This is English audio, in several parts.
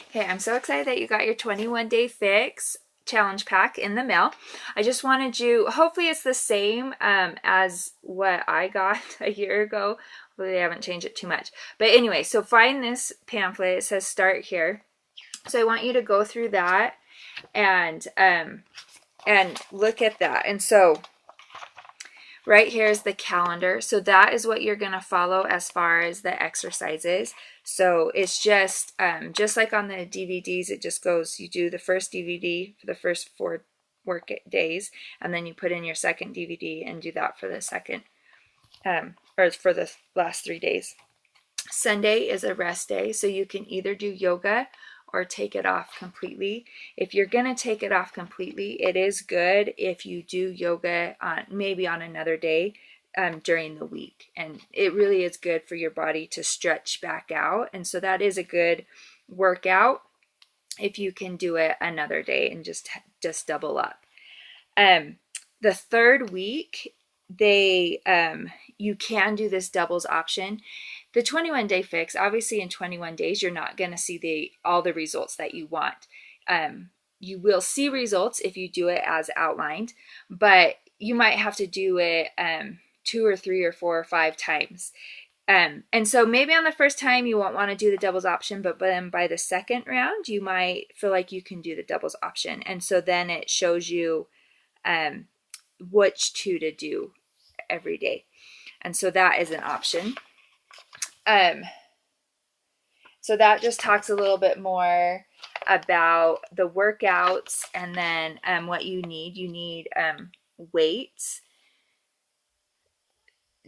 Okay, I'm so excited that you got your 21-day fix challenge pack in the mail. I just wanted you, hopefully it's the same as what I got a year ago. Hopefully they haven't changed it too much. But anyway, so find this pamphlet. It says start here. So I want you to go through that and look at that. And so right here is the calendar. So that is what you're going to follow as far as the exercises. So it's just like on the DVDs, it just goes, you do the first DVD for the first 4 work days, and then you put in your second DVD and do that for the second, or for the last 3 days. Sunday is a rest day, so you can either do yoga or take it off completely. If you're going to take it off completely, it is good if you do yoga maybe on another day during the week. And it really is good for your body to stretch back out. And so that is a good workout if you can do it another day and just double up. The third week, you can do this doubles option. The 21-day fix, obviously in 21 days, you're not going to see all the results that you want. You will see results if you do it as outlined, but you might have to do it 2 or 3 or 4 or 5 times. And so maybe on the first time you won't want to do the doubles option, but then by the second round, you might feel like you can do the doubles option. And so then it shows you which 2 to do every day. And so that is an option. So that just talks a little bit more about the workouts, and then what you need. You need weights,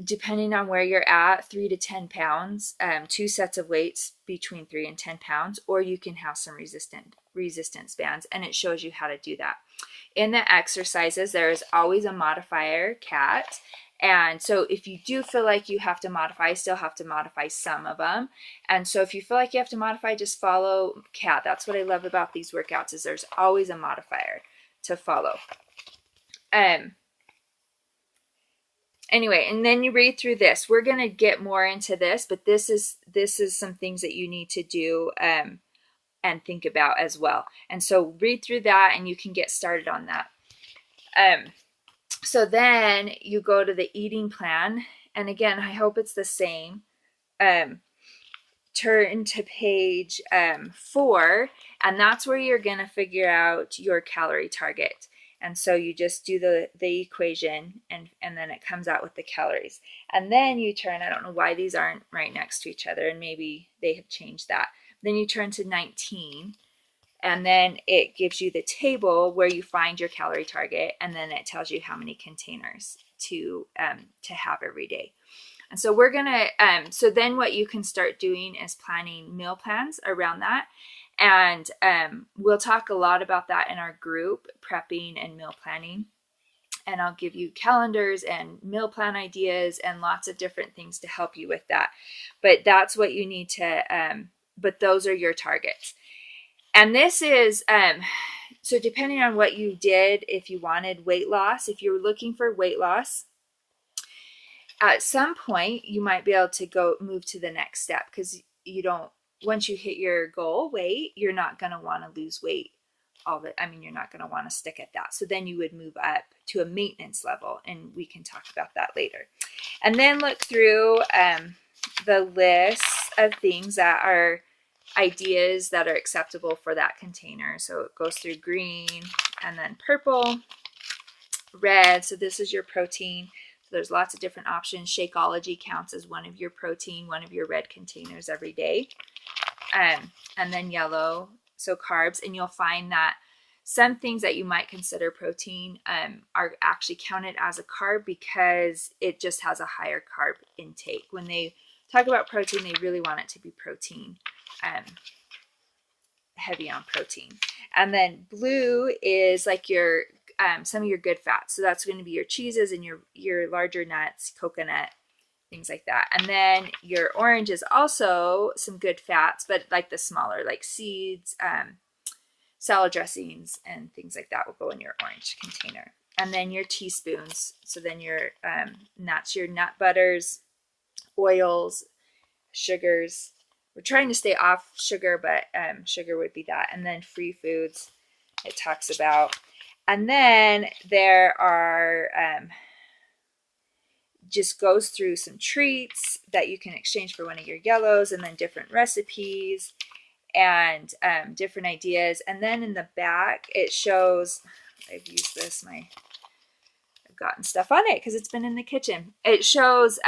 depending on where you're at, 3 to 10 pounds, 2 sets of weights between 3 and 10 pounds, or you can have some resistance bands, and it shows you how to do that. In the exercises, there is always a modifier, CAT. And so if you do feel like you have to modify, still have to modify some of them. And so if you feel like you have to modify, just follow CAT. That's what I love about these workouts, is there's always a modifier to follow. Anyway, and then you read through this. We're going to get more into this, but this is some things that you need to do and think about as well. And so read through that and you can get started on that. So then you go to the eating plan. And again, I hope it's the same. Turn to page 4, and that's where you're going to figure out your calorie target. And so you just do the equation, and then it comes out with the calories. And then you turn, I don't know why these aren't right next to each other, and maybe they have changed that. Then you turn to 19, and then it gives you the table where you find your calorie target, and then it tells you how many containers to have every day. And so we're gonna, so then what you can start doing is planning meal plans around that. And we'll talk a lot about that in our group, prepping and meal planning. And I'll give you calendars and meal plan ideas and lots of different things to help you with that. But that's what you need to, but those are your targets. And this is, so depending on what you did, if you wanted weight loss, if you're looking for weight loss, at some point you might be able to move to the next step, because once you hit your goal weight, you're not going to want to lose weight you're not going to want to stick at that. So then you would move up to a maintenance level, and we can talk about that later. And then look through the list of things that are ideas that are acceptable for that container. So it goes through green, and then purple, red. So this is your protein. So there's lots of different options. Shakeology counts as one of your protein, one of your red containers every day. And then yellow, so carbs. And you'll find that some things that you might consider protein are actually counted as a carb because it just has a higher carb intake. When they talk about protein, they really want it to be protein, heavy on protein. And then blue is like your some of your good fats. So that's going to be your cheeses and your larger nuts, coconut, things like that. And then your orange is also some good fats, but like the smaller, like seeds, salad dressings, and things like that will go in your orange container. And then your teaspoons. So then your nuts, your nut butters, oils, sugars, we're trying to stay off sugar, but sugar would be that. And then free foods it talks about. And then there are just goes through some treats that you can exchange for one of your yellows, and then different recipes and different ideas. And then in the back it shows, I've used this, I've gotten stuff on it because it's been in the kitchen. It shows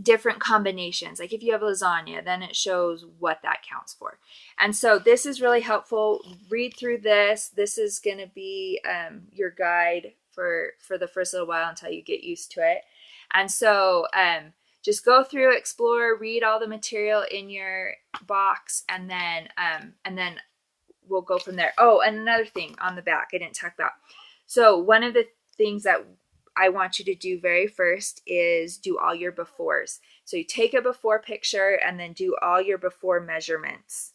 different combinations. Like if you have lasagna, then it shows what that counts for. And so this is really helpful. Read through this. This is going to be your guide for the first little while until you get used to it. And so just go through, explore, read all the material in your box, and then we'll go from there. Oh, and another thing on the back I didn't talk about. So one of the things that I want you to do very first is do all your befores. So you take a before picture and then do all your before measurements.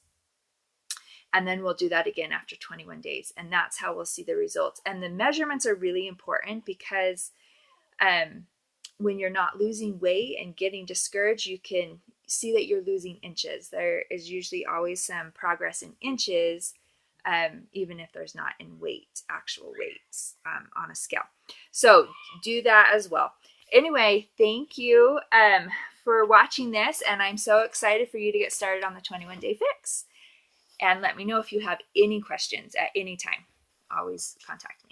And then we'll do that again after 21 days. And that's how we'll see the results. And the measurements are really important because when you're not losing weight and getting discouraged, you can see that you're losing inches. There is usually always some progress in inches, even if there's not in weight, actual weights on a scale. So do that as well. Anyway, thank you for watching this, and I'm so excited for you to get started on the 21-day fix. And let me know if you have any questions at any time. Always contact me.